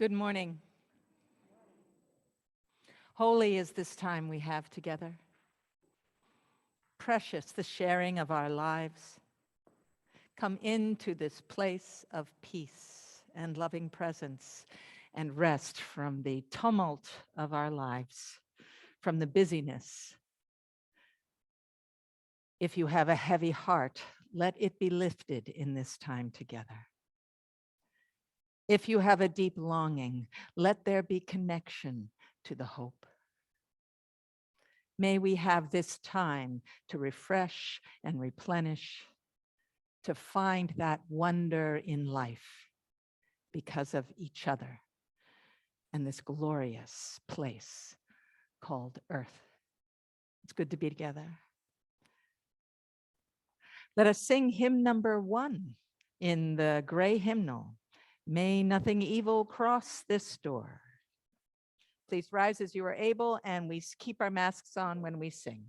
Good morning. Holy is this time we have together. Precious the sharing of our lives. Come into this place of peace and loving presence and rest from the tumult of our lives, from the busyness. If you have a heavy heart, let it be lifted in this time together. If you have a deep longing, let there be connection to the hope. May we have this time to refresh and replenish, to find that wonder in life because of each other and this glorious place called Earth. It's good to be together. Let us sing hymn number 1 in the gray hymnal. May nothing evil cross this door. Please rise as you are able, and we keep our masks on when we sing.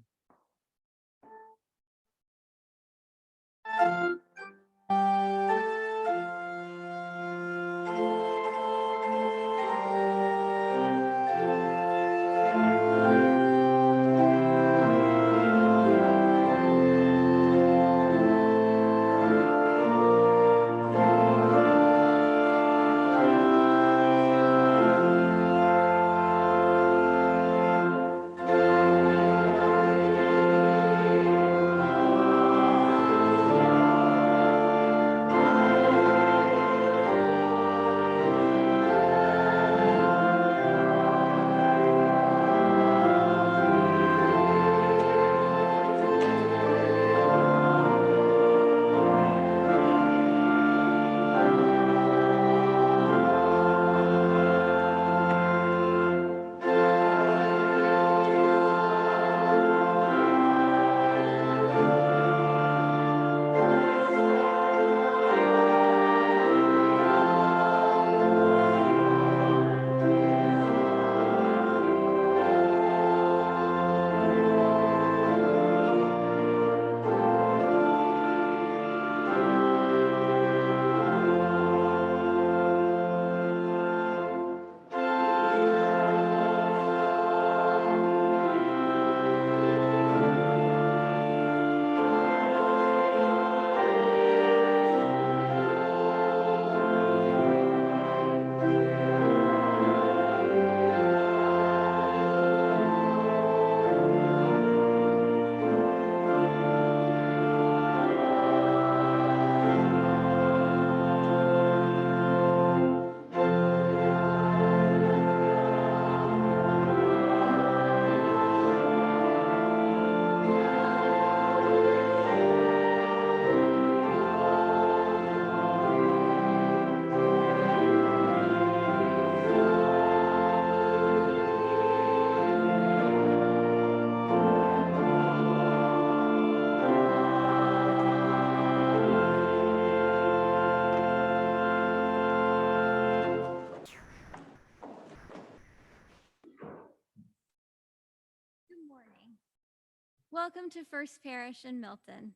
Welcome to First Parish in Milton.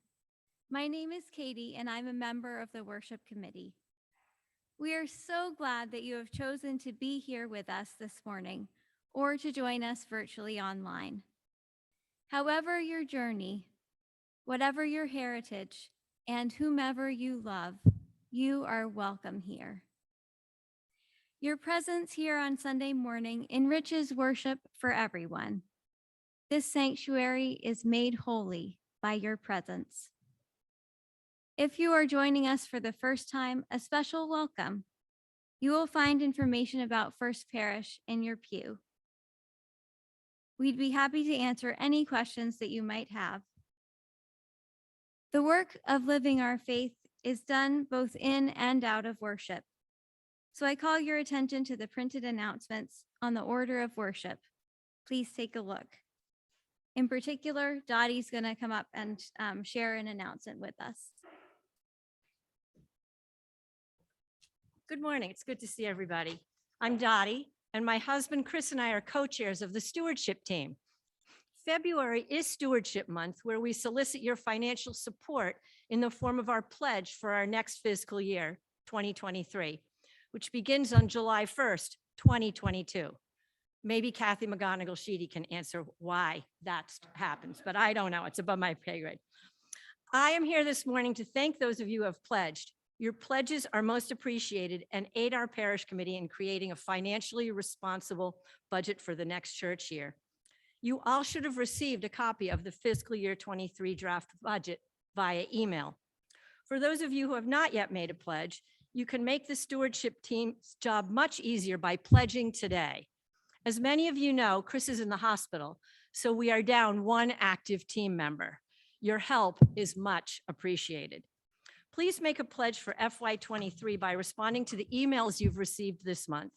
My name is Katie, and I'm a member of the Worship Committee. We are so glad that you have chosen to be here with us this morning or to join us virtually online. However your journey, whatever your heritage, and whomever you love, you are welcome here. Your presence here on Sunday morning enriches worship for everyone. This sanctuary is made holy by your presence. If you are joining us for the first time, a special welcome. You will find information about First Parish in your pew. We'd be happy to answer any questions that you might have. The work of living our faith is done both in and out of worship. So I call your attention to the printed announcements on the order of worship. Please take a look. In particular, Dottie's going to come up and share an announcement with us. Good morning. It's good to see everybody. I'm Dottie, and my husband Chris and I are co-chairs of the stewardship team. February is Stewardship Month, where we solicit your financial support in the form of our pledge for our next fiscal year, 2023. which begins on July 1st, 2022. Maybe Kathy McGonigal-Sheedy can answer why that happens, but I don't know. It's above my pay grade. I am here this morning to thank those of you who have pledged. Your pledges are most appreciated and aid our parish committee in creating a financially responsible budget for the next church year. You all should have received a copy of the fiscal year 23 draft budget via email. For those of you who have not yet made a pledge, you can make the stewardship team's job much easier by pledging today. As many of you know, Chris is in the hospital, so we are down one active team member. Your help is much appreciated. Please make a pledge for FY23 by responding to the emails you've received this month.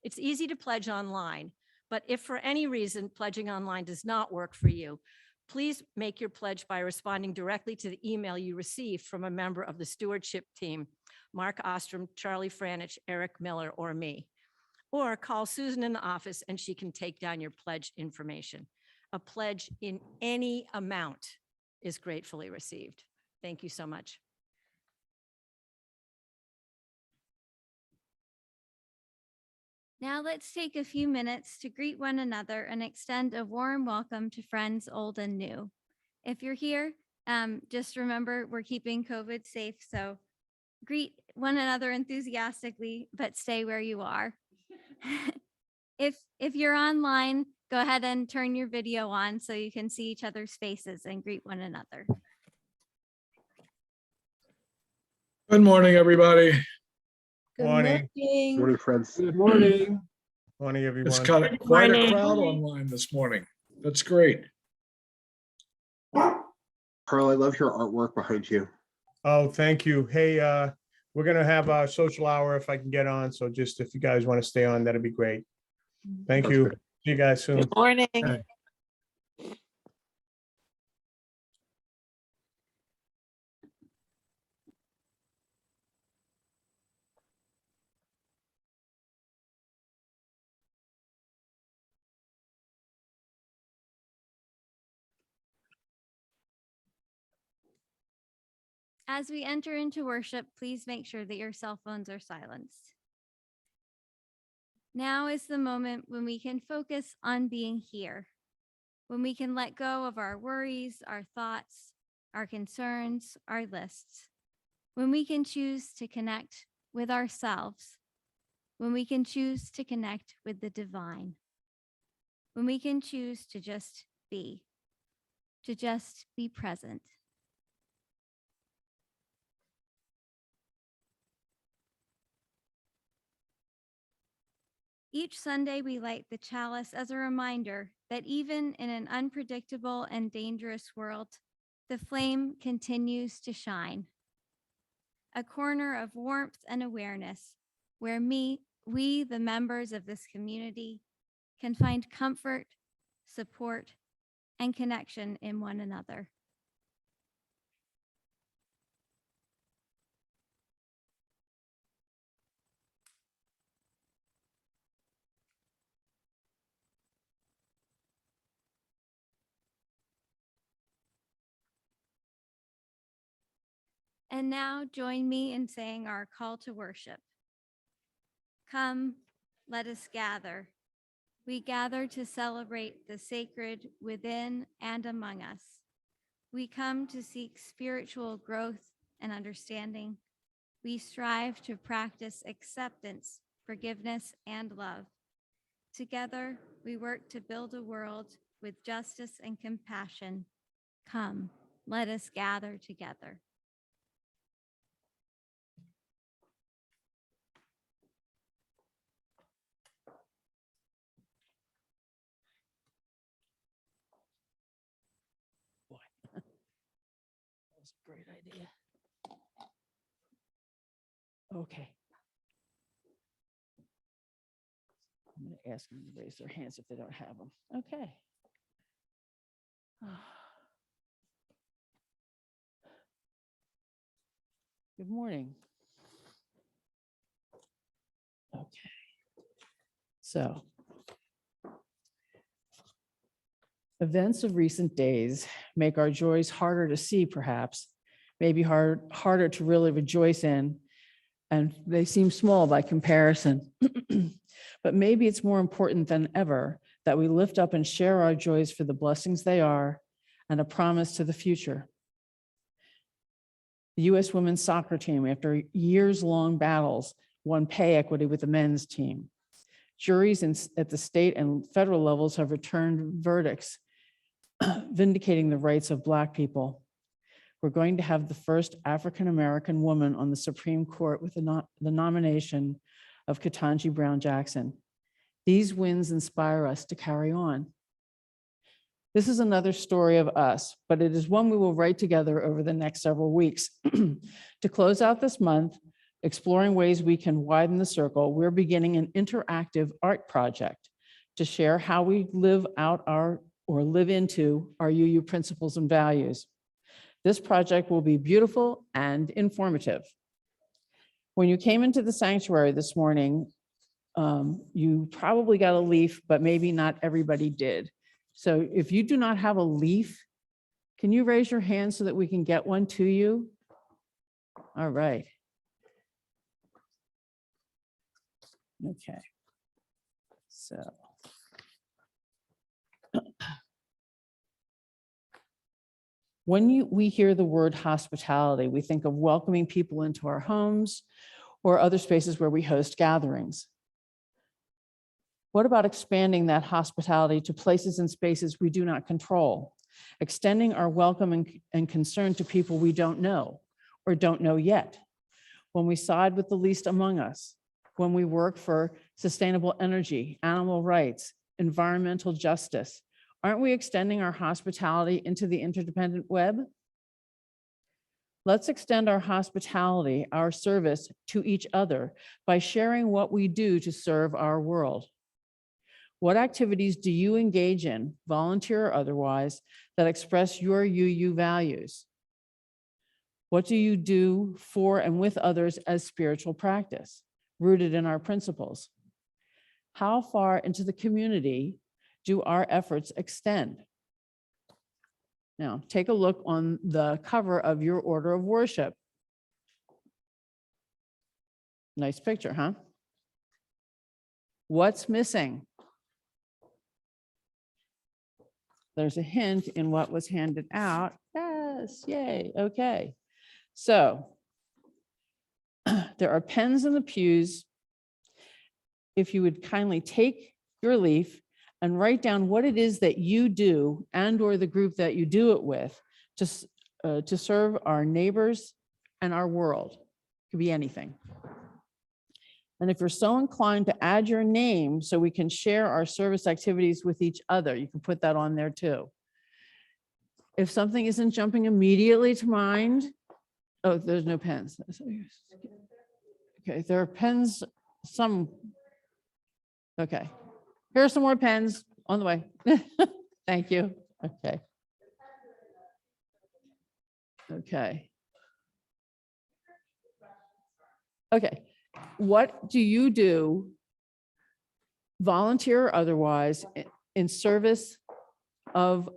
It's easy to pledge online, but if for any reason pledging online does not work for you, please make your pledge by responding directly to the email you received from a member of the stewardship team, Mark Ostrom, Charlie Franich, Eric Miller, or me. Or call Susan in the office and she can take down your pledge information. A pledge in any amount is gratefully received. Thank you so much. Now let's take a few minutes to greet one another and extend a warm welcome to friends old and new. If you're here, just remember we're keeping COVID safe, so greet one another enthusiastically, but stay where you are. If you're online, go ahead and turn your video on so you can see each other's faces and greet one another. Good morning, everybody. Morning. Morning, friends. Good morning. Morning, everyone. It's got quite a crowd online this morning. That's great. Carl, I love your artwork behind you. Oh, thank you. Hey, we're gonna have our social hour if I can get on. So just if you guys want to stay on, that'd be great. Thank Sounds you. good. See you guys soon. Morning. As we enter into worship, please make sure that your cell phones are silenced. Now is the moment when we can focus on being here, when we can let go of our worries, our thoughts, our concerns, our lists, when we can choose to connect with ourselves, when we can choose to connect with the divine, when we can choose to just be present. Each Sunday, we light the chalice as a reminder that even in an unpredictable and dangerous world, the flame continues to shine. A corner of warmth and awareness where we, the members of this community, can find comfort, support, and connection in one another. And now join me in saying our call to worship. Come, let us gather. We gather to celebrate the sacred within and among us. We come to seek spiritual growth and understanding. We strive to practice acceptance, forgiveness, and love. Together, we work to build a world with justice and compassion. Come, let us gather together. That was a great idea. Okay. I'm going to ask them to raise their hands if they don't have them. Okay. Good morning. Okay. So, events of recent days make our joys harder to see, perhaps, maybe harder to really rejoice in, and they seem small by comparison. But maybe it's more important than ever that we lift up and share our joys for the blessings they are and a promise to the future. The U.S. women's soccer team, after years-long battles, won pay equity with the men's team. Juries at the state and federal levels have returned verdicts vindicating the rights of Black people. We're going to have the first African-American woman on the Supreme Court with the nomination of Ketanji Brown Jackson. These wins inspire us to carry on. This is another story of us, but it is one we will write together over the next several weeks. To close out this month, exploring ways we can widen the circle, we're beginning an interactive art project to share how we live out live into our UU principles and values. This project will be beautiful and informative. When you came into the sanctuary this morning, you probably got a leaf, but maybe not everybody did. So if you do not have a leaf, can you raise your hand so that we can get one to you? All right. Okay. So. When we hear the word hospitality, we think of welcoming people into our homes or other spaces where we host gatherings. What about expanding that hospitality to places and spaces we do not control, extending our welcome and concern to people we don't know or don't know yet? When we side with the least among us, when we work for sustainable energy, animal rights, environmental justice, aren't we extending our hospitality into the interdependent web? Let's extend our hospitality, our service to each other by sharing what we do to serve our world. What activities do you engage in, volunteer or otherwise, that express your UU values? What do you do for and with others as spiritual practice, rooted in our principles? How far into the community do our efforts extend? Now, take a look on the cover of your order of worship. Nice picture, huh? What's missing? There's a hint in what was handed out. Yes, yay, okay. So there are pens in the pews. If you would kindly take your leaf and write down what it is that you do and or the group that you do it with to serve our neighbors and our world. It could be anything. And if you're so inclined to add your name so we can share our service activities with each other, you can put that on there too. If something isn't jumping immediately to mind, oh, there's no pens. Okay, there are pens, some. Okay, here are some more pens on the way. Thank you. Okay. Okay. Okay. What do you do, volunteer or otherwise, in service of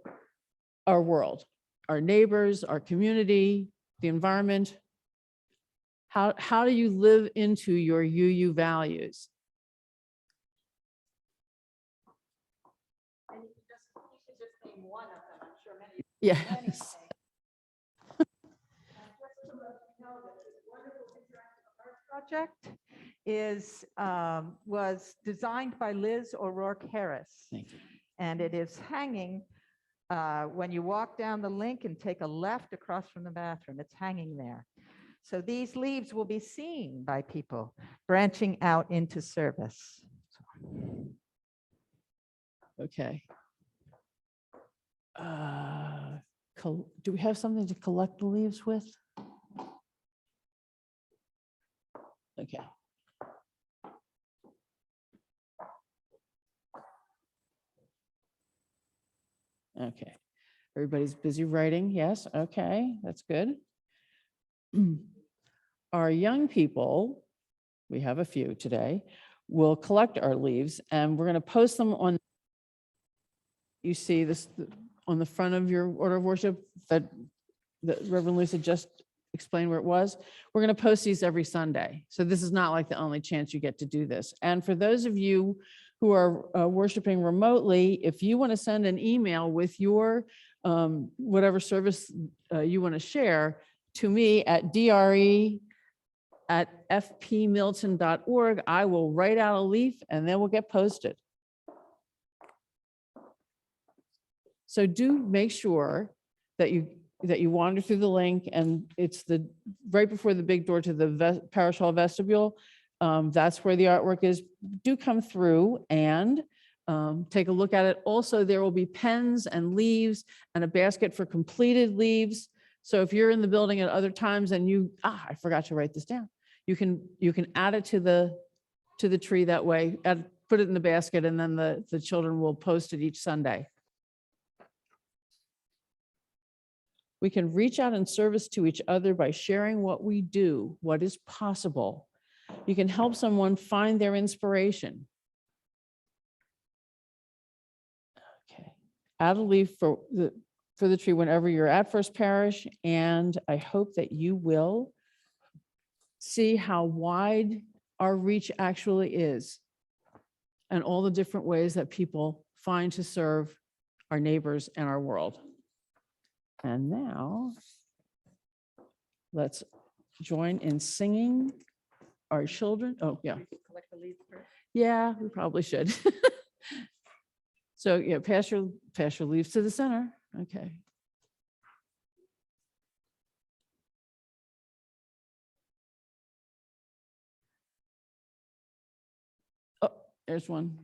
our world, our neighbors, our community, the environment? How do you live into your UU values? And you should just name one of them. I'm sure many. Yes. Project was designed by Liz O'Rourke Harris. Thank you. And it is hanging when you walk down the link and take a left across from the bathroom. It's hanging there. So these leaves will be seen by people branching out into service. Okay. Do we have something to collect the leaves with? Okay. Okay. Everybody's busy writing. Yes. Okay. That's good. Our young people, we have a few today, will collect our leaves and we're going to post them on. You see this on the front of your order of worship that Reverend Lisa just explain where it was. We're going to post these every Sunday. So this is not like the only chance you get to do this. And for those of you who are worshiping remotely, if you want to send an email with your whatever service you want to share to me at dre@fpmilton.org, I will write out a leaf and then we'll get posted. So do make sure that you wander through the link, and it's right before the big door to the Parish Hall vestibule. That's where the artwork is. Do come through and take a look at it. Also, there will be pens and leaves and a basket for completed leaves. So if you're in the building at other times and I forgot to write this down, you can add it to the tree that way, put it in the basket, and then the children will post it each Sunday. We can reach out in service to each other by sharing what we do, what is possible. You can help someone find their inspiration. Okay. Add a leaf for the tree whenever you're at First Parish, and I hope that you will see how wide our reach actually is and all the different ways that people find to serve our neighbors and our world. And now let's join in singing our children. Oh, yeah. Yeah, we probably should. So, yeah, pass your leaves to the center. Okay. Oh, there's one.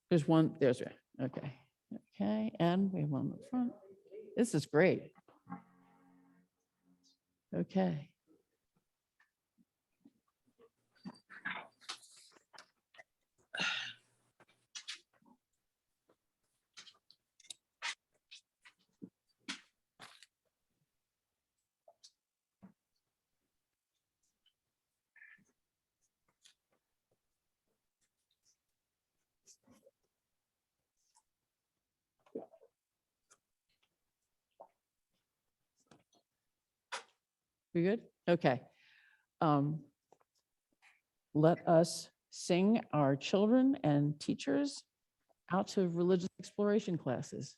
There's one, there's, okay. Okay, and we have one in the front. This is great. Okay. We good? Okay. Let us sing our children and teachers out to religious exploration classes.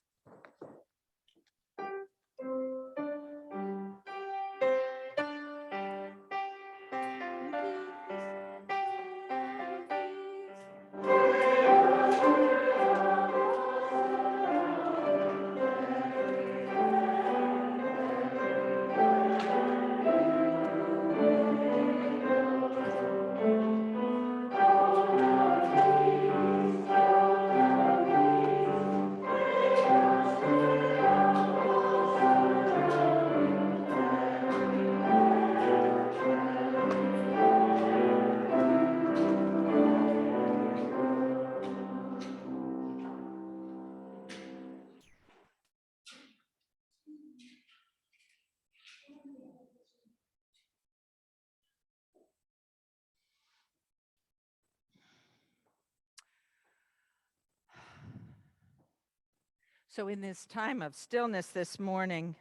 So in this time of stillness this morning,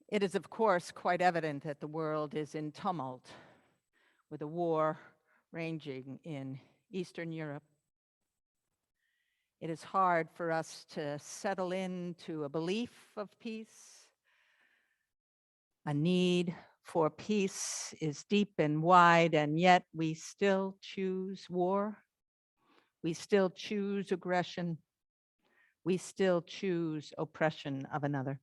it is of course quite evident that the world is in tumult, with a war raging in Eastern Europe. It is hard for us to settle into a belief of peace. A need for peace is deep and wide, and yet we still choose war. We still choose aggression. We still choose oppression of another.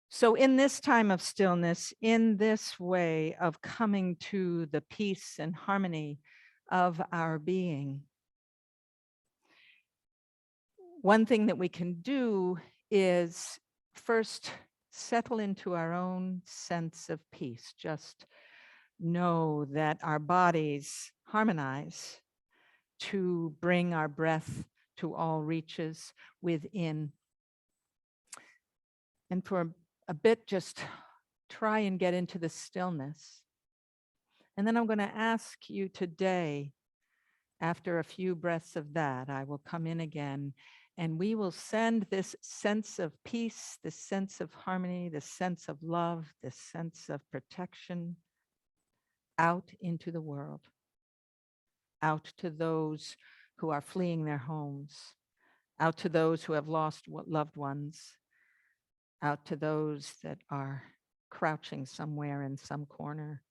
So in this time of stillness, in this way of coming to the peace and harmony of our being, one thing that we can do is first settle into our own sense of peace. Just know that our bodies harmonize to bring our breath to all reaches within. And for a bit, just try and get into the stillness. And then I'm going to ask you today, after a few breaths of that, I will come in again and we will send this sense of peace, this sense of harmony, this sense of love, this sense of protection out into the world, out to those who are fleeing their homes, out to those who have lost loved ones, out to those that are crouching somewhere in some corner,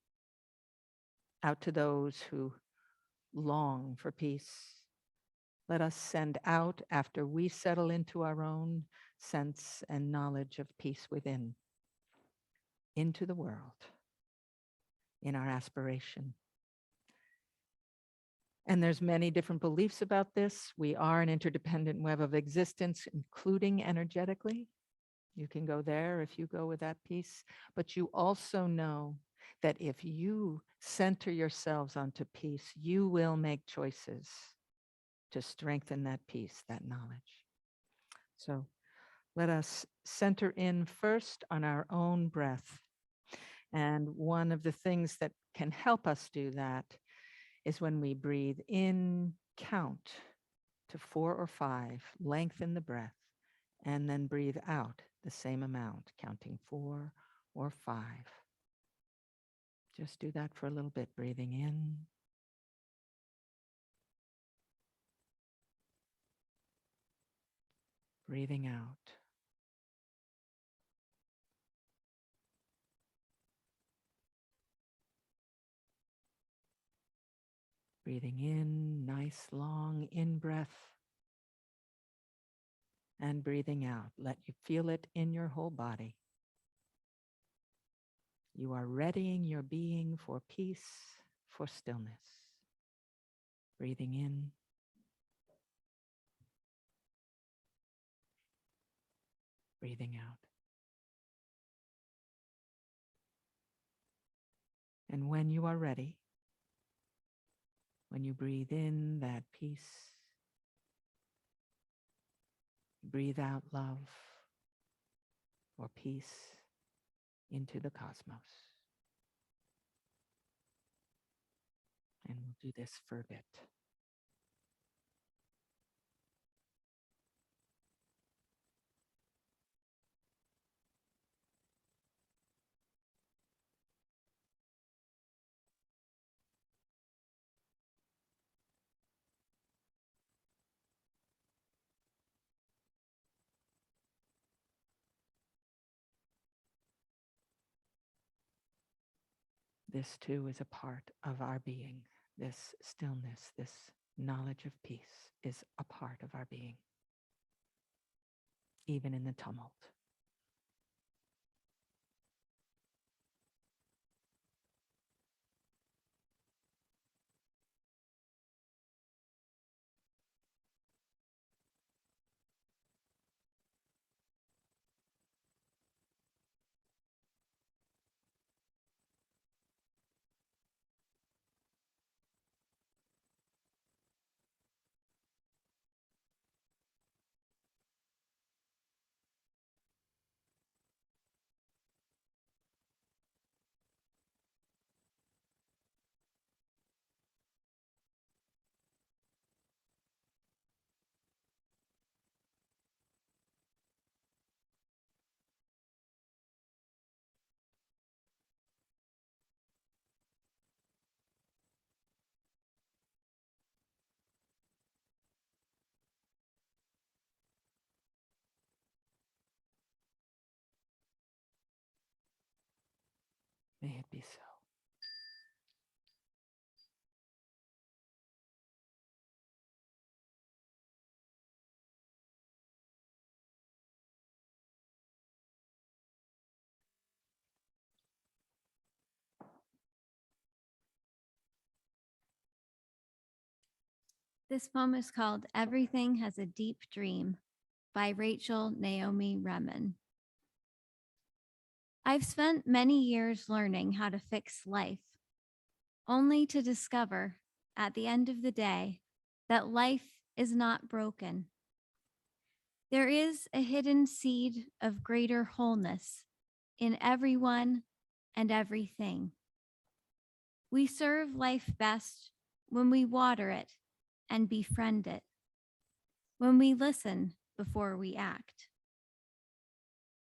out to those who long for peace. Let us send out after we settle into our own sense and knowledge of peace within, into the world, in our aspiration. And there's many different beliefs about this. We are an interdependent web of existence, including energetically. You can go there if you go with that peace, but you also know that if you center yourselves onto peace, you will make choices to strengthen that peace, that knowledge. So let us center in first on our own breath. And one of the things that can help us do that is when we breathe in, count to 4 or 5, lengthen the breath, and then breathe out the same amount, counting 4 or 5. Just do that for a little bit, breathing in. Breathing out. Breathing in, nice long in-breath. And breathing out. Let you feel it in your whole body. You are readying your being for peace, for stillness. Breathing in. Breathing out. And when you are ready, when you breathe in that peace, breathe out love or peace into the cosmos. And we'll do this for a bit. This too is a part of our being. This stillness, this knowledge of peace is a part of our being, even in the tumult. May it be so. This poem is called Everything Has a Deep Dream by Rachel Naomi Remen. I've spent many years learning how to fix life, only to discover at the end of the day that life is not broken. There is a hidden seed of greater wholeness in everyone and everything. We serve life best when we water it and befriend it, when we listen before we act.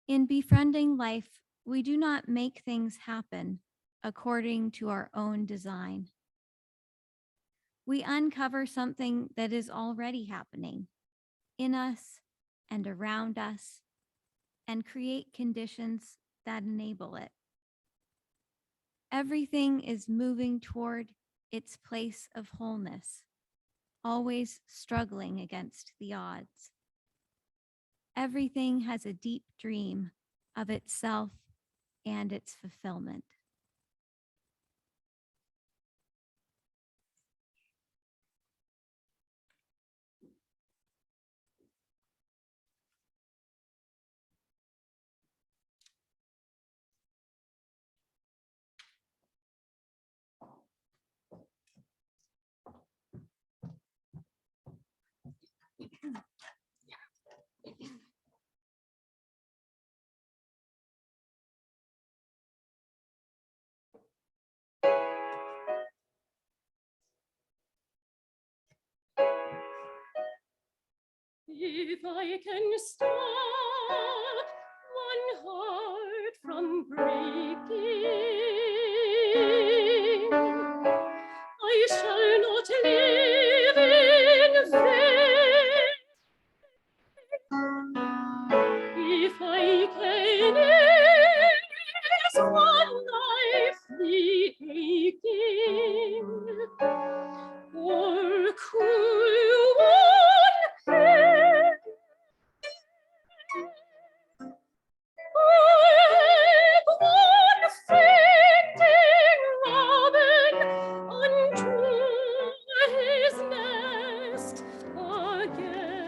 In befriending life, we do not make things happen according to our own design. We uncover something that is already happening in us and around us and create conditions that enable it. Everything is moving toward its place of wholeness, always struggling against the odds. Everything has a deep dream of itself and its fulfillment. If I can stop one heart from breaking, I shall not live in vain. If I can ease one life the aching, or cool one pain, or one fainting robin unto his nest again,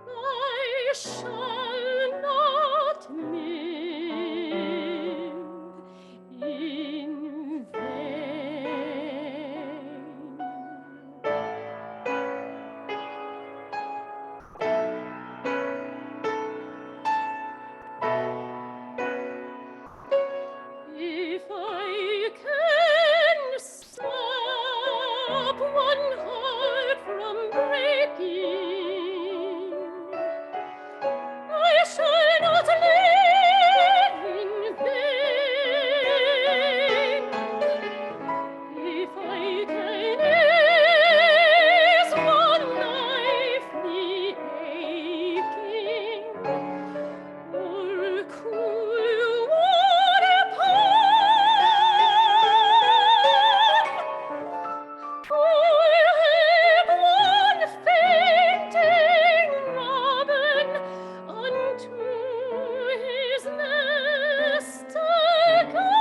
I shall not live in vain. If I can stop one heart from breaking, I shall not live in vain. If I can ease one life the aching, or cool one pain, or have one fainting robin unto his nest again,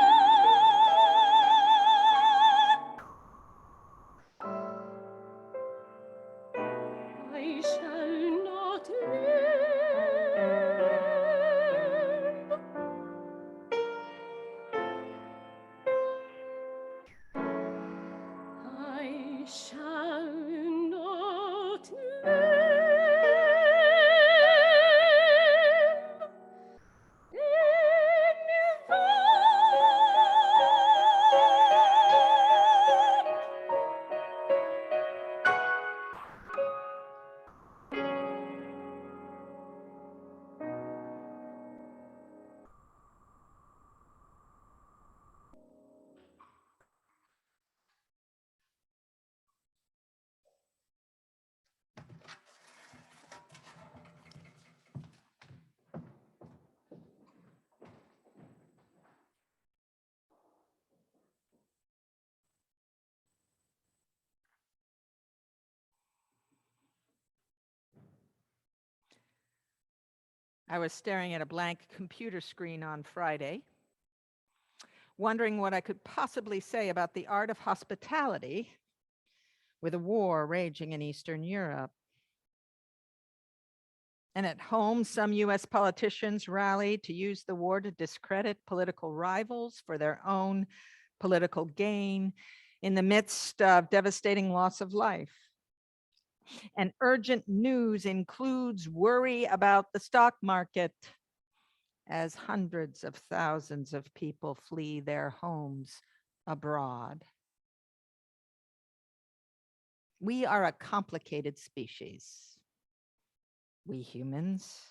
I shall not live. I shall not live in I was staring at a blank computer screen on Friday, wondering what I could possibly say about the art of hospitality with a war raging in Eastern Europe. And at home, some US politicians rallied to use the war to discredit political rivals for their own political gain in the midst of devastating loss of life. And urgent news includes worry about the stock market as hundreds of thousands of people flee their homes abroad. We are a complicated species, we humans,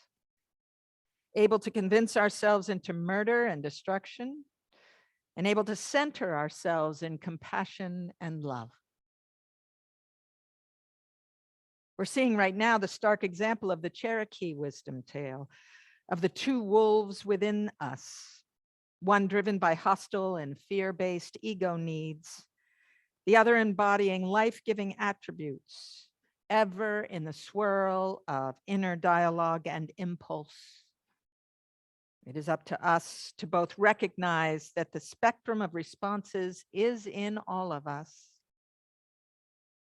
able to convince ourselves into murder and destruction, and able to center ourselves in compassion and love. We're seeing right now the stark example of the Cherokee wisdom tale of the two wolves within us, one driven by hostile and fear-based ego needs, the other embodying life-giving attributes, ever in the swirl of inner dialogue and impulse. It is up to us to both recognize that the spectrum of responses is in all of us,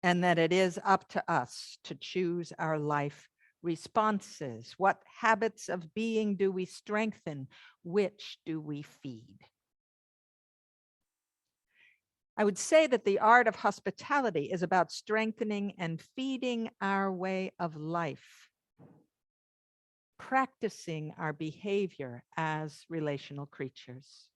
and that it is up to us to choose our life responses. What habits of being do we strengthen? Which do we feed? I would say that the art of hospitality is about strengthening and feeding our way of life, practicing our behavior as relational creatures.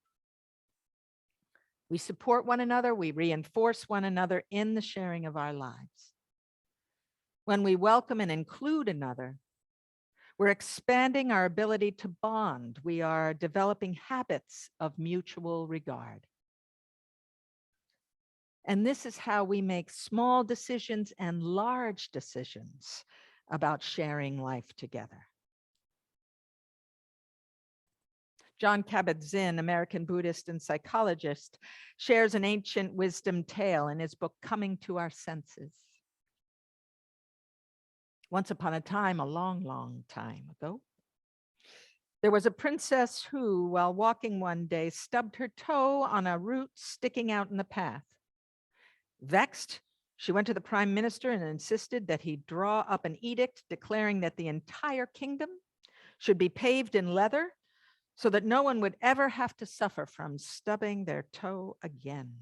We support one another, we reinforce one another in the sharing of our lives. When we welcome and include another, we're expanding our ability to bond. We are developing habits of mutual regard. And this is how we make small decisions and large decisions about sharing life together. Jon Kabat-Zinn, American Buddhist and psychologist, shares an ancient wisdom tale in his book, Coming to Our Senses. Once upon a time, a long, long time ago, there was a princess who, while walking one day, stubbed her toe on a root sticking out in the path. Vexed, she went to the prime minister and insisted that he draw up an edict declaring that the entire kingdom should be paved in leather so that no one would ever have to suffer from stubbing their toe again.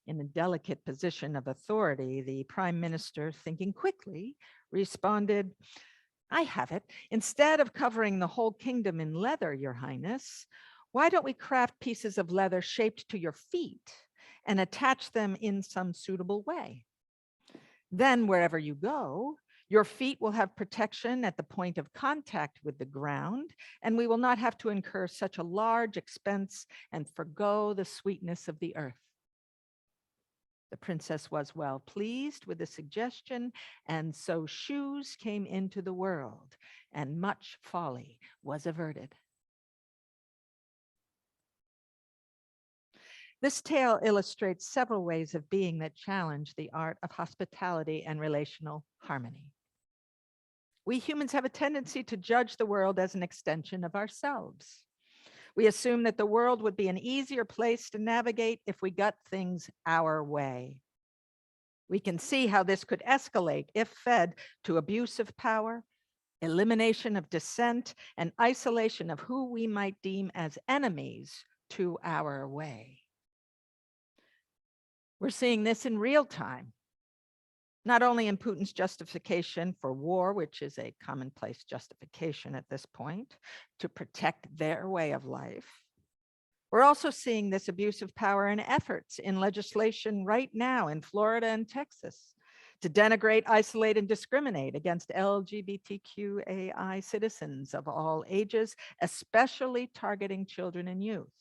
In a delicate position of authority, the prime minister, thinking quickly, responded, "I have it. Instead of covering the whole kingdom in leather, Your Highness, why don't we craft pieces of leather shaped to your feet and attach them in some suitable way? Then wherever you go, your feet will have protection at the point of contact with the ground, and we will not have to incur such a large expense and forgo the sweetness of the earth." The princess was well pleased with the suggestion, and so shoes came into the world, and much folly was averted. This tale illustrates several ways of being that challenge the art of hospitality and relational harmony. We humans have a tendency to judge the world as an extension of ourselves. We assume that the world would be an easier place to navigate if we got things our way. We can see how this could escalate if fed to abuse of power, elimination of dissent, and isolation of who we might deem as enemies to our way. We're seeing this in real time, not only in Putin's justification for war, which is a commonplace justification at this point, to protect their way of life. We're also seeing this abuse of power in efforts in legislation right now in Florida and Texas to denigrate, isolate, and discriminate against LGBTQAI citizens of all ages, especially targeting children and youth.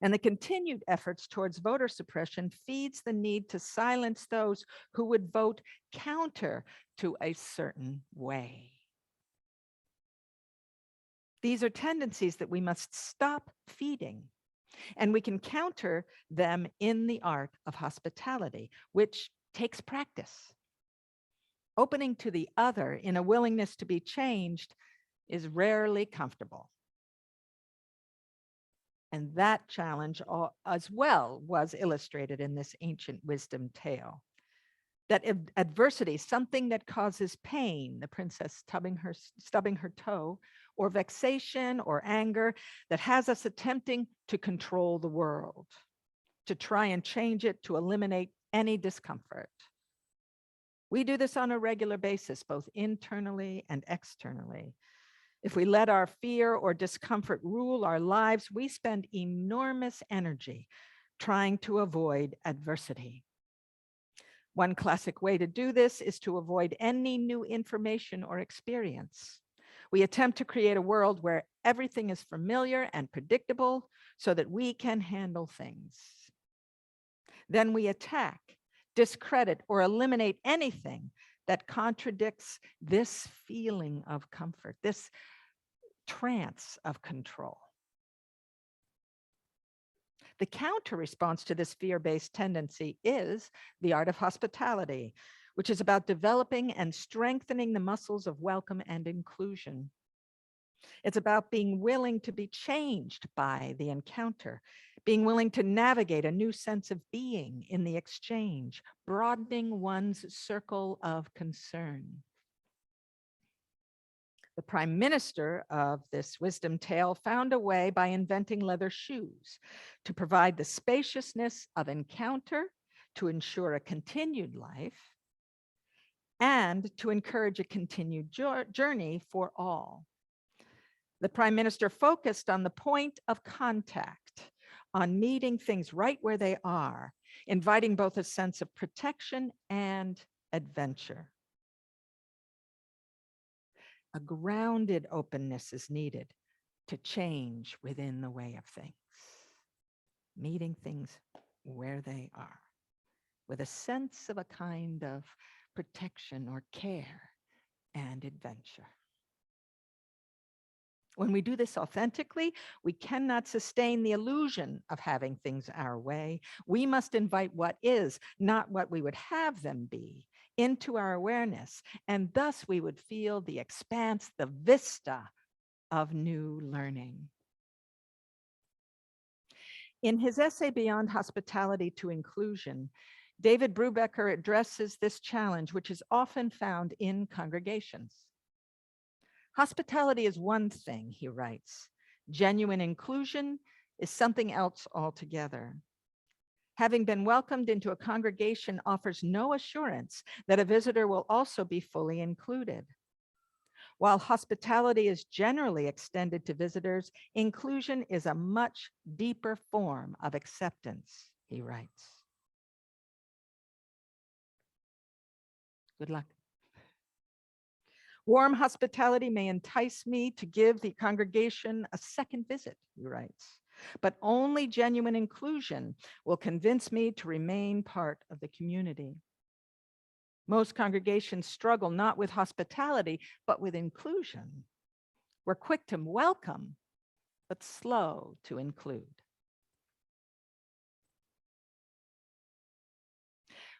And the continued efforts towards voter suppression feeds the need to silence those who would vote counter to a certain way. These are tendencies that we must stop feeding, and we can counter them in the art of hospitality, which takes practice. Opening to the other in a willingness to be changed is rarely comfortable. And that challenge as well was illustrated in this ancient wisdom tale. That adversity, something that causes pain, the princess stubbing her toe, or vexation or anger that has us attempting to control the world, to try and change it, to eliminate any discomfort. We do this on a regular basis, both internally and externally. If we let our fear or discomfort rule our lives, we spend enormous energy trying to avoid adversity. One classic way to do this is to avoid any new information or experience. We attempt to create a world where everything is familiar and predictable so that we can handle things. Then we attack, discredit, or eliminate anything that contradicts this feeling of comfort, this trance of control. The counter response to this fear-based tendency is the art of hospitality, which is about developing and strengthening the muscles of welcome and inclusion. It's about being willing to be changed by the encounter, being willing to navigate a new sense of being in the exchange, broadening one's circle of concern. The prime minister of this wisdom tale found a way by inventing leather shoes to provide the spaciousness of encounter, to ensure a continued life, and to encourage a continued journey for all. The prime minister focused on the point of contact, on meeting things right where they are, inviting both a sense of protection and adventure. A grounded openness is needed to change within the way of things, meeting things where they are, with a sense of a kind of protection or care and adventure. When we do this authentically, we cannot sustain the illusion of having things our way. We must invite what is, not what we would have them be, into our awareness, and thus we would feel the expanse, the vista of new learning. In his essay, Beyond Hospitality to Inclusion, David Brubaker addresses this challenge, which is often found in congregations. Hospitality is one thing, he writes. Genuine inclusion is something else altogether. Having been welcomed into a congregation offers no assurance that a visitor will also be fully included. While hospitality is generally extended to visitors, inclusion is a much deeper form of acceptance, he writes. Good luck. Warm hospitality may entice me to give the congregation a second visit, he writes, but only genuine inclusion will convince me to remain part of the community. Most congregations struggle not with hospitality, but with inclusion. We're quick to welcome, but slow to include.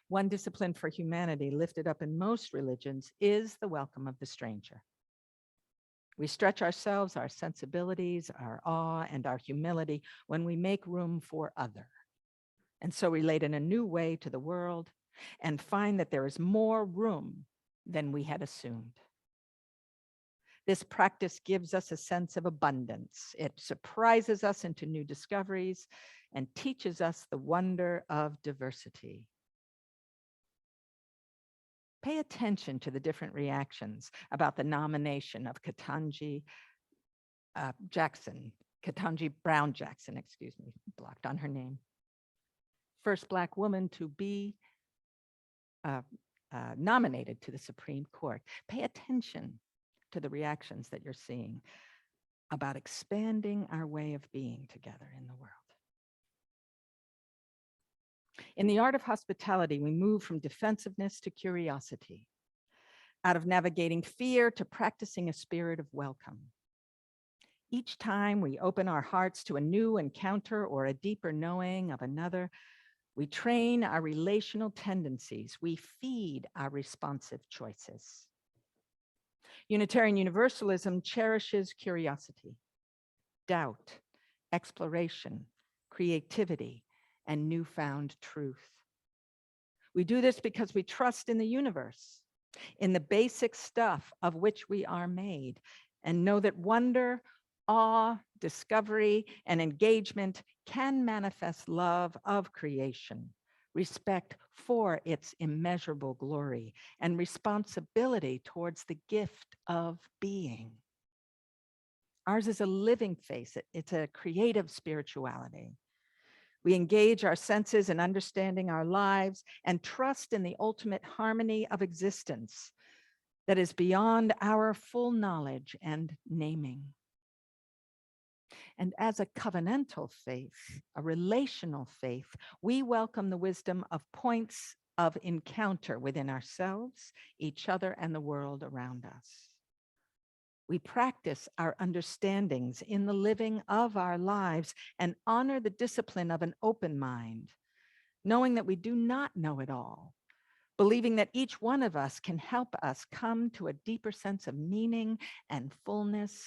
One discipline for humanity lifted up in most religions is the welcome of the stranger. We stretch ourselves, our sensibilities, our awe, and our humility when we make room for other, and so relate in a new way to the world and find that there is more room than we had assumed. This practice gives us a sense of abundance. It surprises us into new discoveries and teaches us the wonder of diversity. Pay attention to the different reactions about the nomination of Ketanji Brown Jackson, excuse me, blocked on her name. First Black woman to be nominated to the Supreme Court. Pay attention to the reactions that you're seeing about expanding our way of being together in the world. In the art of hospitality, we move from defensiveness to curiosity, out of navigating fear to practicing a spirit of welcome. Each time we open our hearts to a new encounter or a deeper knowing of another, we train our relational tendencies. We feed our responsive choices. Unitarian Universalism cherishes curiosity, doubt, exploration, creativity, and newfound truth. We do this because we trust in the universe, in the basic stuff of which we are made, and know that wonder, awe, discovery, and engagement can manifest love of creation, respect for its immeasurable glory and responsibility towards the gift of being. Ours is a living face. It's a creative spirituality. We engage our senses in understanding our lives and trust in the ultimate harmony of existence that is beyond our full knowledge and naming. And as a covenantal faith, a relational faith, we welcome the wisdom of points of encounter within ourselves, each other, and the world around us. We practice our understandings in the living of our lives and honor the discipline of an open mind, knowing that we do not know it all, believing that each one of us can help us come to a deeper sense of meaning and fullness.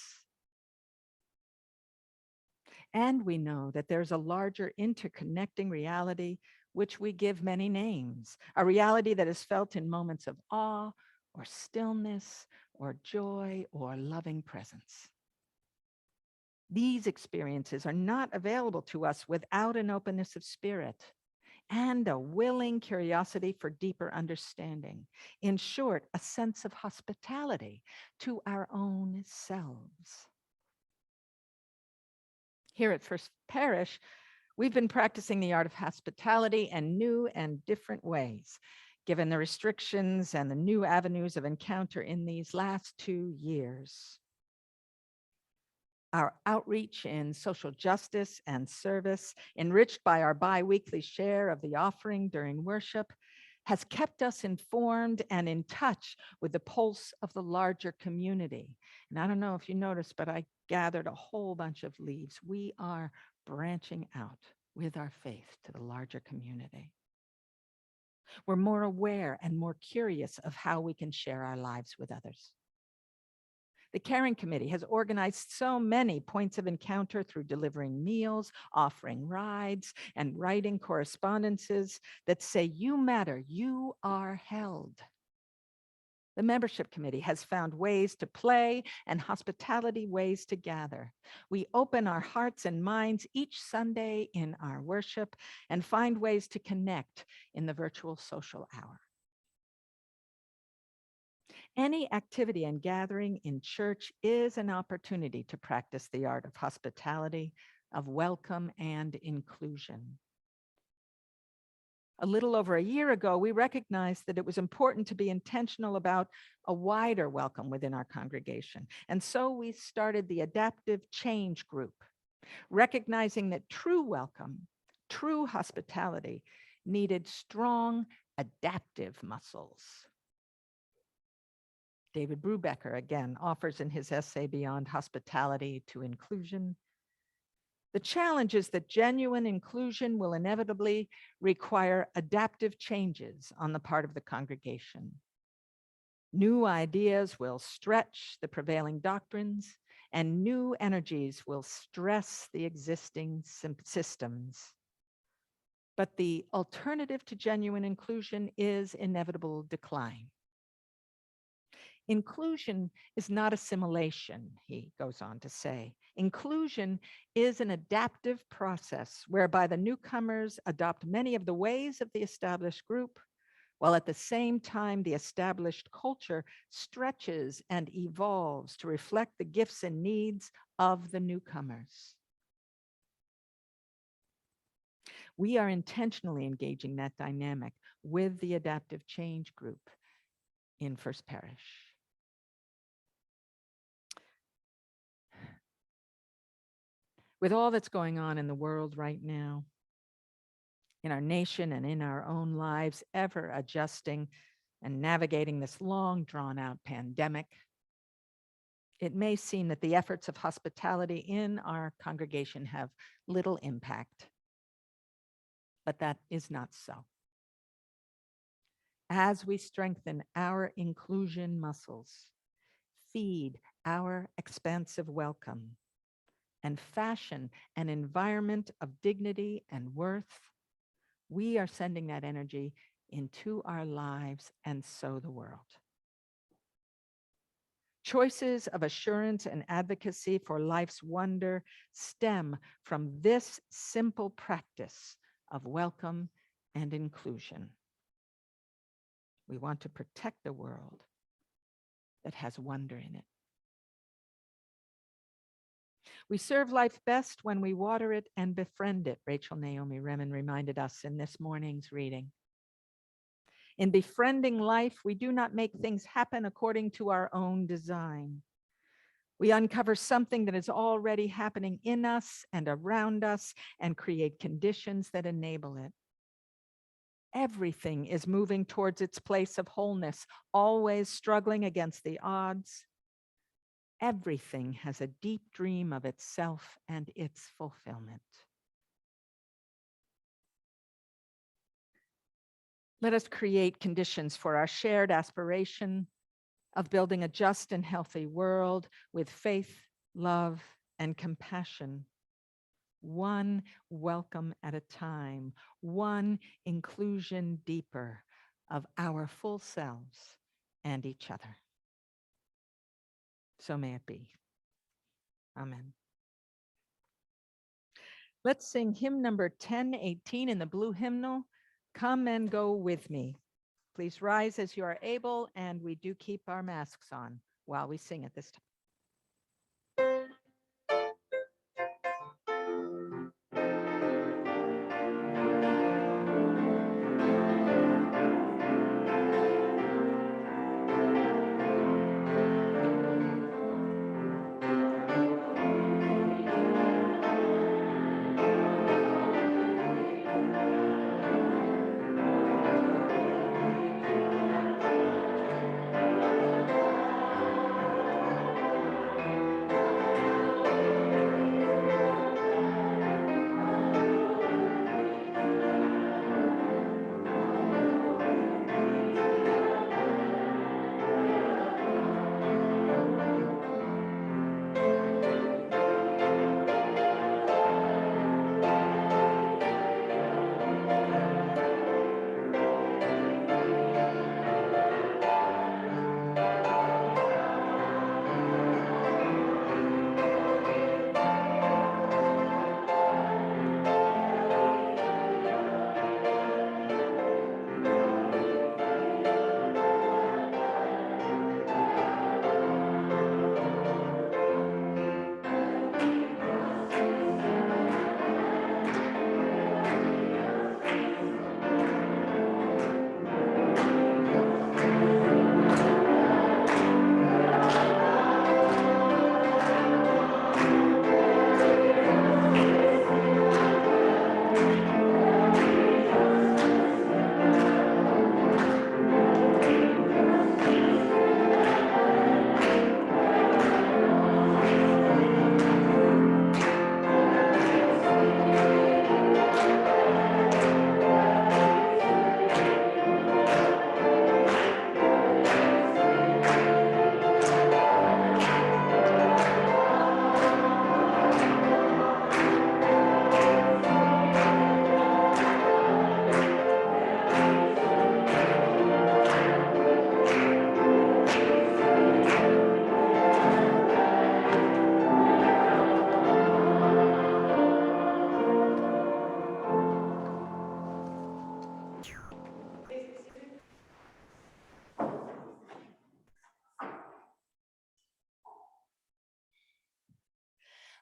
And we know that there's a larger interconnecting reality, which we give many names, a reality that is felt in moments of awe or stillness or joy or loving presence. These experiences are not available to us without an openness of spirit and a willing curiosity for deeper understanding. In short, a sense of hospitality to our own selves. Here at First Parish, we've been practicing the art of hospitality in new and different ways, given the restrictions and the new avenues of encounter in these last 2 years. Our outreach in social justice and service, enriched by our bi-weekly share of the offering during worship, has kept us informed and in touch with the pulse of the larger community. And I don't know if you noticed, but I gathered a whole bunch of leaves. We are branching out with our faith to the larger community. We're more aware and more curious of how we can share our lives with others. The Caring Committee has organized so many points of encounter through delivering meals, offering rides, and writing correspondences that say, "You matter, you are held." The Membership Committee has found ways to play and hospitality ways to gather. We open our hearts and minds each Sunday in our worship and find ways to connect in the virtual social hour. Any activity and gathering in church is an opportunity to practice the art of hospitality, of welcome and inclusion. A little over a year ago, we recognized that it was important to be intentional about a wider welcome within our congregation. And so we started the Adaptive Change Group, recognizing that true welcome, true hospitality needed strong adaptive muscles. David Brubaker, again, offers in his essay, Beyond Hospitality to Inclusion, the challenge is that genuine inclusion will inevitably require adaptive changes on the part of the congregation. New ideas will stretch the prevailing doctrines, and new energies will stress the existing systems. But the alternative to genuine inclusion is inevitable decline. Inclusion is not assimilation, he goes on to say. Inclusion is an adaptive process whereby the newcomers adopt many of the ways of the established group, while at the same time the established culture stretches and evolves to reflect the gifts and needs of the newcomers. We are intentionally engaging that dynamic with the Adaptive Change Group in First Parish. With all that's going on in the world right now, in our nation and in our own lives, ever adjusting and navigating this long drawn out pandemic, it may seem that the efforts of hospitality in our congregation have little impact, but that is not so. As we strengthen our inclusion muscles, feed our expansive welcome, and fashion an environment of dignity and worth, we are sending that energy into our lives and so the world. Choices of assurance and advocacy for life's wonder stem from this simple practice of welcome and inclusion. We want to protect a world that has wonder in it. We serve life best when we water it and befriend it, Rachel Naomi Remen reminded us in this morning's reading. In befriending life, we do not make things happen according to our own design. We uncover something that is already happening in us and around us and create conditions that enable it. Everything is moving towards its place of wholeness, always struggling against the odds. Everything has a deep dream of itself and its fulfillment. Let us create conditions for our shared aspiration of building a just and healthy world with faith, love, and compassion, one welcome at a time, one inclusion deeper of our full selves and each other. So may it be. Amen. Let's sing hymn number 1018 in the blue hymnal, Come and Go With Me. Please rise as you are able, and we do keep our masks on while we sing at this time.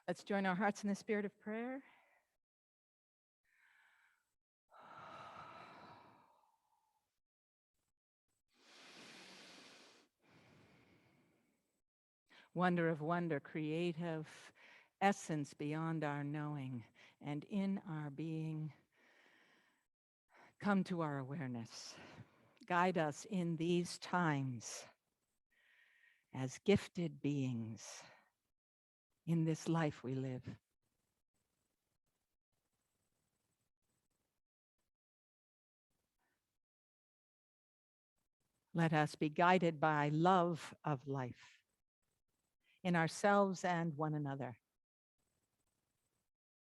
Let's join our hearts in the spirit of prayer. Wonder of wonder, creative essence beyond our knowing and in our being, come to our awareness. Guide us in these times as gifted beings in this life we live. Let us be guided by love of life in ourselves and one another.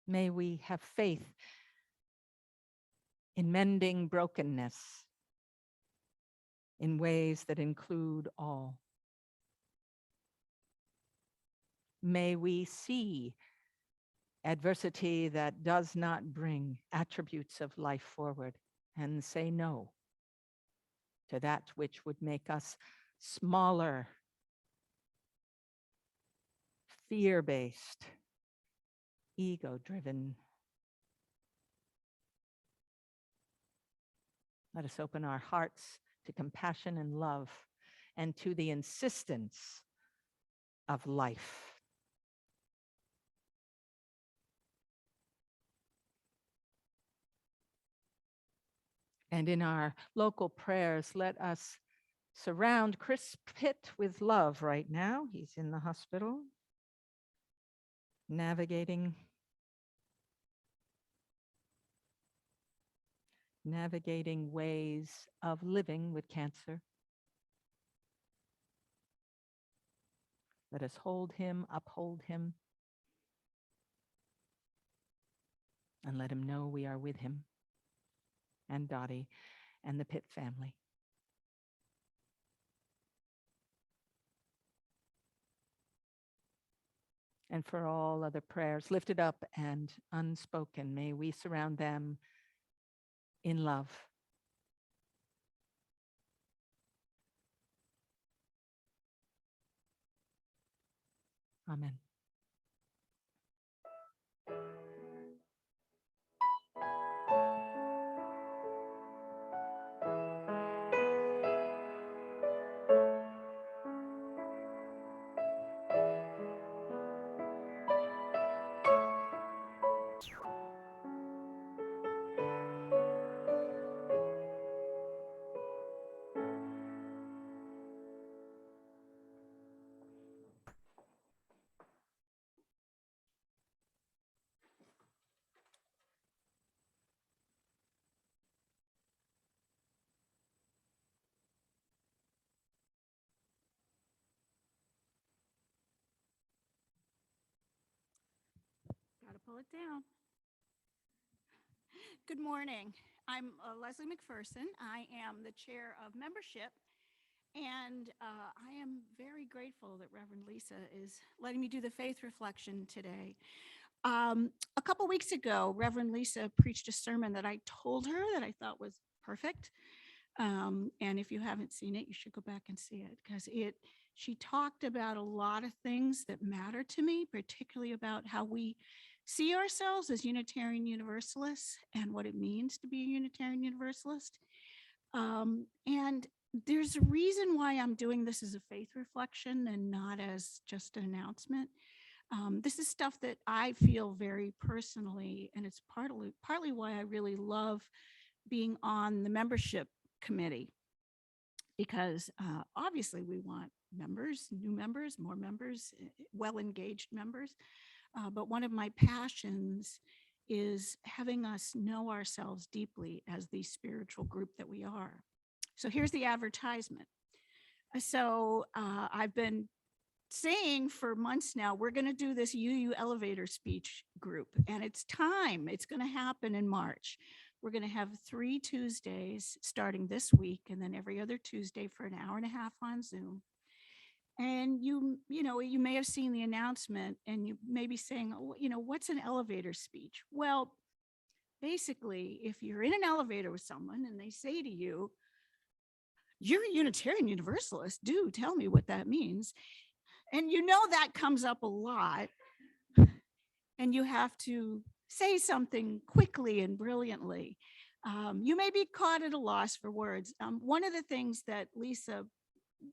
May we have faith in mending brokenness in ways that include all. May we see adversity that does not bring attributes of life forward and say no to that which would make us smaller, fear-based, ego-driven. Let us open our hearts to compassion and love and to the insistence of life. And in our local prayers, let us surround Chris Pitt with love right now. He's in the hospital, navigating ways of living with cancer. Let us hold him, uphold him, and let him know we are with him and Dottie and the Pitt family. And for all other prayers lifted up and unspoken, may we surround them in love. Amen. Got to pull it down. Good morning. I'm Leslie McPherson. I am the chair of membership, and I am very grateful that Reverend Lisa is letting me do the faith reflection today. A couple weeks ago, Reverend Lisa preached a sermon that I told her that I thought was perfect. And if you haven't seen it, you should go back and see it, because she talked about a lot of things that matter to me, particularly about how we see ourselves as Unitarian Universalists and what it means to be a Unitarian Universalist. And there's a reason why I'm doing this as a faith reflection and not as just an announcement. This is stuff that I feel very personally, and it's partly why I really love being on the membership committee, because obviously we want members, new members, more members, well-engaged members. But one of my passions is having us know ourselves deeply as the spiritual group that we are. So here's the advertisement. So I've been saying for months now, we're going to do this UU elevator speech group, and it's time. It's going to happen in March. We're going to have 3 Tuesdays starting this week, and then every other Tuesday for an hour and a half on Zoom. And you may have seen the announcement, and you may be saying, oh, what's an elevator speech? Well, basically, if you're in an elevator with someone and they say to you, you're a Unitarian Universalist, do tell me what that means. And that comes up a lot, and you have to say something quickly and brilliantly. You may be caught at a loss for words. One of the things that Lisa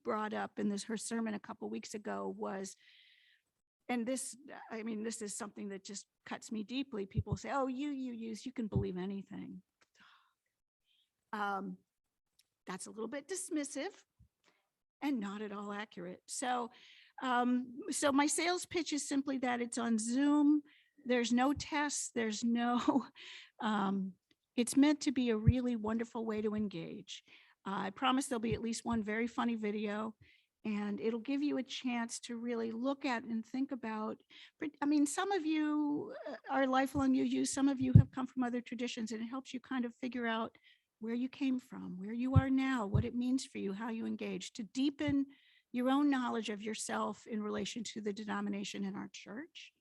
brought up in her sermon a couple weeks ago was, and this is something that just cuts me deeply. People say, oh, you can believe anything. That's a little bit dismissive and not at all accurate. So my sales pitch is simply that it's on Zoom. There's no tests. There's no, it's meant to be a really wonderful way to engage. I promise there'll be at least one very funny video, and it'll give you a chance to really look at and think about, some of you are lifelong UU, some of you have come from other traditions, and it helps you kind of figure out where you came from, where you are now, what it means for you, how you engage, to deepen your own knowledge of yourself in relation to the denomination in our church,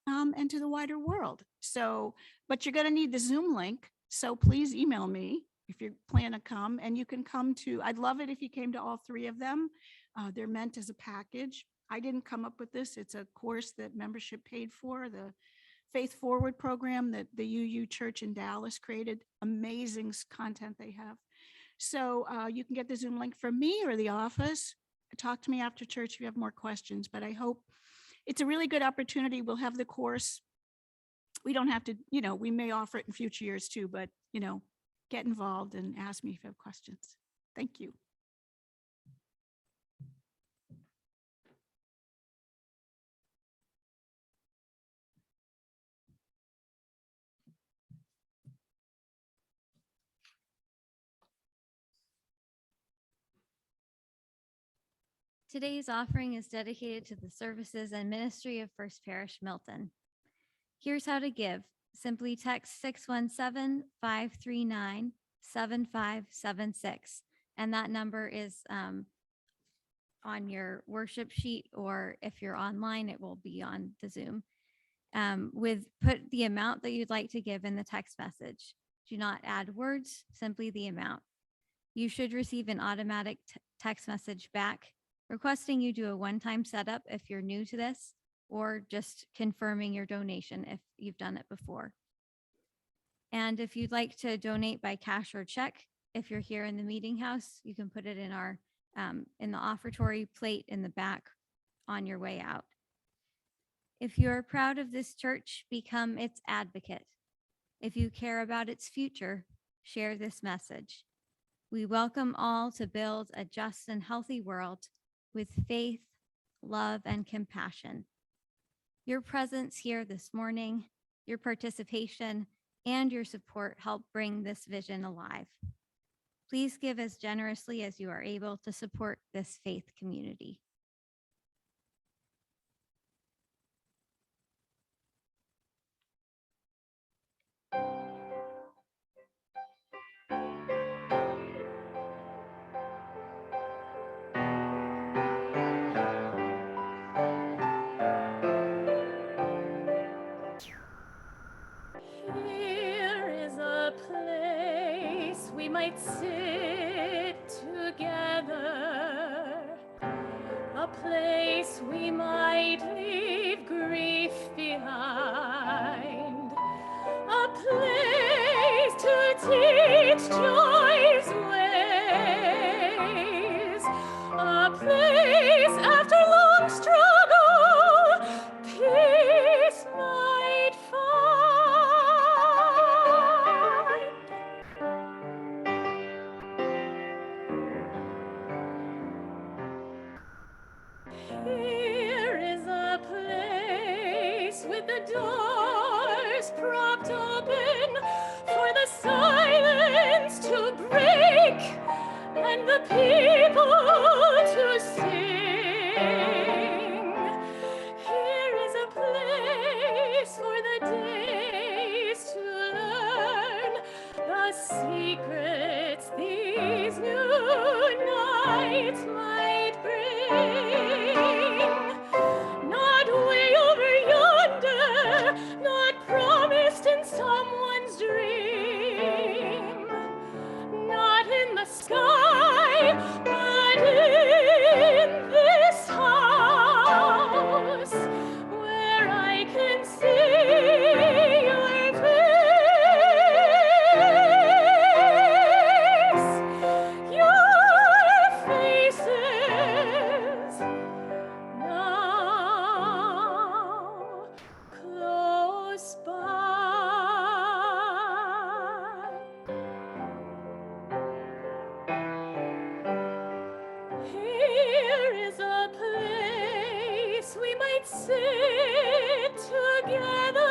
and to the wider world. So, but you're going to need the Zoom link. So please email me if you plan to come, and you can come to, I'd love it if you came to all three of them. They're meant as a package. I didn't come up with this. It's a course that membership paid for, the Faith Forward program that the UU Church in Dallas created. Amazing content they have. So you can get the Zoom link from me or the office. Talk to me after church if you have more questions, but I hope it's a really good opportunity. We'll have the course. We don't have to, we may offer it in future years too, but, get involved and ask me if you have questions. Thank you. Today's offering is dedicated to the services and ministry of First Parish Milton. Here's how to give. Simply text 617-539-7576. And that number is on your worship sheet, or if you're online, it will be on the Zoom. Put the amount that you'd like to give in the text message. Do not add words, simply the amount. You should receive an automatic text message back requesting you do a one-time setup if you're new to this, or just confirming your donation if you've done it before. And if you'd like to donate by cash or check, if you're here in the meeting house, you can put it in our in the offertory plate in the back on your way out. If you're proud of this church, become its advocate. If you care about its future, share this message. We welcome all to build a just and healthy world with faith, love, and compassion. Your presence here this morning, your participation, and your support help bring this vision alive. Please give as generously as you are able to support this faith community. Here is a place we might sit together, a place we might leave grief behind, a place to teach joy's ways, a place after long struggle peace might find. Here is a place with the doors propped open for the silence to break and the people to sing. Here is a place for the days to learn the secrets these new nights might bring. Not way over yonder, not promised in someone's dream, not in the sky, but in this house where I can see your faces now close by. Here is a place we might sit together,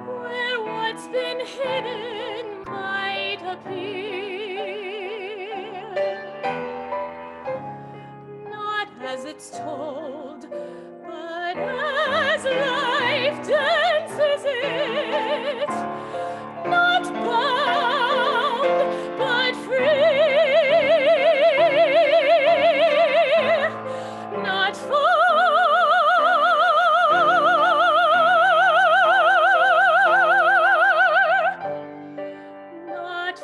where what's been hidden might appear, not as it's told, but as life dances it, not bound, but free, not far, not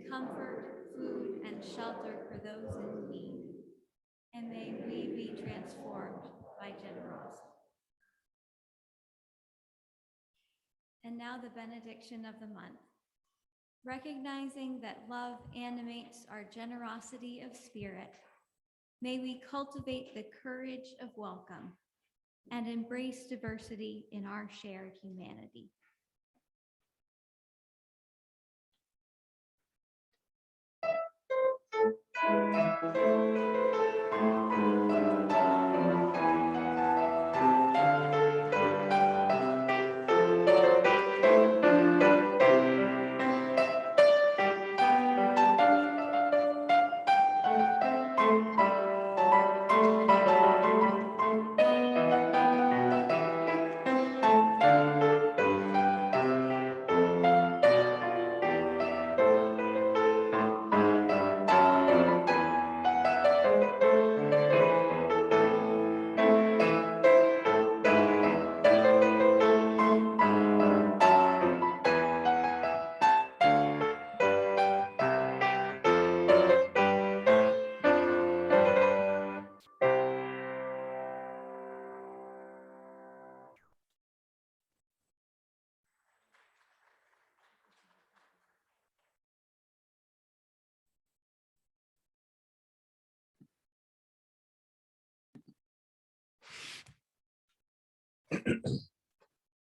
comfort, food, and shelter for those in need. And may we be transformed by generosity. And now the benediction of the month. Recognizing that love animates our generosity of spirit, may we cultivate the courage of welcome and embrace diversity in our shared humanity.